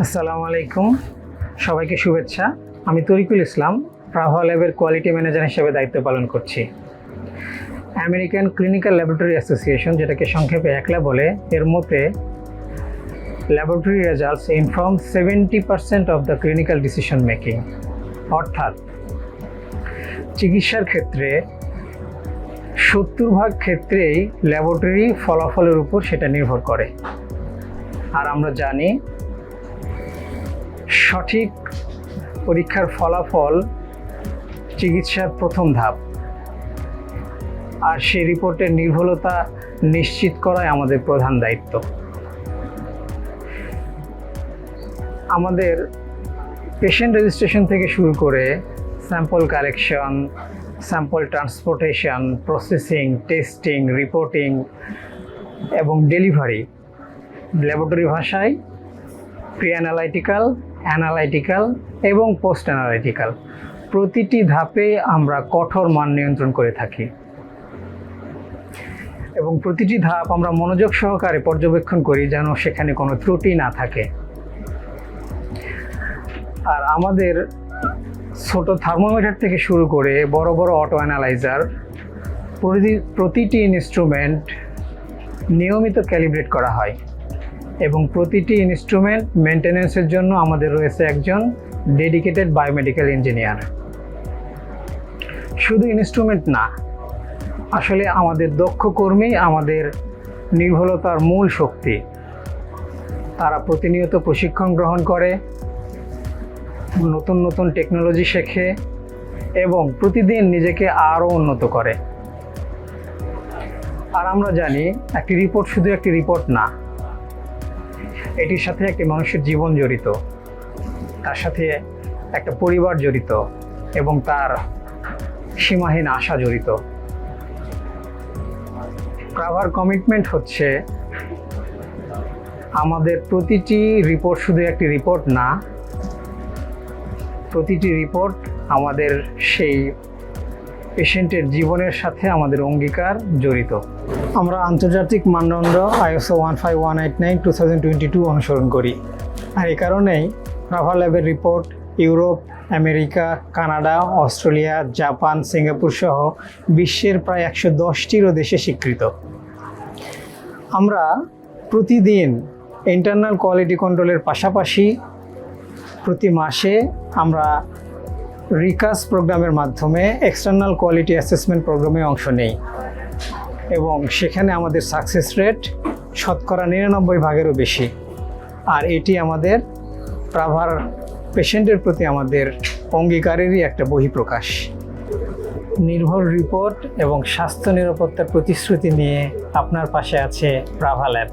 আসসালামু আলাইকুম, সবাইকে শুভেচ্ছা। আমি তরিকুল ইসলাম, প্রাভা ল্যাবের কোয়ালিটি ম্যানেজার হিসেবে দায়িত্ব পালন করছি। আমেরিকান ক্লিনিক্যাল ল্যাবরেটরি অ্যাসোসিয়েশন, যেটাকে সংক্ষেপে একলা বলে, এর মতে laboratory results inform 70% of the clinical decision making. অর্থাৎ চিকিৎসার ক্ষেত্রে 70% ক্ষেত্রেই ল্যাবরেটরি ফলাফলের উপর সেটা নির্ভর করে। আর আমরা জানি সঠিক পরীক্ষার ফলাফল চিকিৎসার প্রথম ধাপ, আর সেই রিপোর্টের নির্ভুলতা নিশ্চিত করাই আমাদের প্রধান দায়িত্ব। আমাদের পেশেন্ট রেজিস্ট্রেশন থেকে শুরু করে sample collection, sample transportation, processing, testing, reporting এবং ডেলিভারি ল্যাবরেটরি ভাষায় প্রি অ্যানালাইটিক্যাল, অ্যানালাইটিক্যাল এবং পোস্ট অ্যানালাইটিক্যাল প্রতিটি ধাপে আমরা কঠোর মান নিয়ন্ত্রণ করে থাকি এবং প্রতিটি ধাপ আমরা মনোযোগ সহকারে পর্যবেক্ষণ করি যেন সেখানে কোনো ত্রুটি না থাকে। আর আমাদের ছোট থার্মোমিটার থেকে শুরু করে বড় বড় অটো অ্যানালাইজার, প্রতিটি ইনস্ট্রুমেন্ট নিয়মিত ক্যালিব্রেট করা হয় এবং প্রতিটি ইনস্ট্রুমেন্ট মেনটেন্যান্সের জন্য আমাদের রয়েছে একজন ডেডিকেটেড বায়োমেডিক্যাল ইঞ্জিনিয়ার। শুধু ইনস্ট্রুমেন্ট না, আসলে আমাদের দক্ষ কর্মী আমাদের নির্ভুলতার মূল শক্তি। তারা প্রতিনিয়ত প্রশিক্ষণ গ্রহণ করে, নতুন নতুন টেকনোলজি শেখে এবং প্রতিদিন নিজেকে আরও উন্নত করে। আর আমরা জানি একটি রিপোর্ট শুধু একটি রিপোর্ট না, এটির সাথে একটি মানুষের জীবন জড়িত, তার সাথে একটা পরিবার জড়িত এবং তার সীমাহীন আশা জড়িত। প্রাভার কমিটমেন্ট হচ্ছে আমাদের প্রতিটি রিপোর্ট শুধু একটি রিপোর্ট না, প্রতিটি রিপোর্ট আমাদের সেই পেশেন্টের জীবনের সাথে আমাদের অঙ্গীকার জড়িত। আমরা আন্তর্জাতিক মানদণ্ড ISO 15189/2022 অনুসরণ করি। আর এই কারণেই প্রাভা ল্যাবের report Europe, America, Canada, Australia, Japan, Singapore সহ বিশ্বের প্রায় 110টিরও দেশে স্বীকৃত। আমরা প্রতিদিন ইন্টারনাল কোয়ালিটি কন্ট্রোলের পাশাপাশি প্রতি মাসে আমরা রিকাস প্রোগ্রামের মাধ্যমে এক্সটার্নাল কোয়ালিটি অ্যাসেসমেন্ট প্রোগ্রামে অংশ নেই এবং সেখানে আমাদের সাকসেস রেট শতকরা 99%-এরও বেশি। আর এটি আমাদের প্রাভার পেশেন্টের প্রতি আমাদের অঙ্গীকারেরই একটা বহিঃপ্রকাশ। নির্ভুল রিপোর্ট এবং স্বাস্থ্য নিরাপত্তার প্রতিশ্রুতি নিয়ে আপনার পাশে আছে প্রাভা ল্যাব।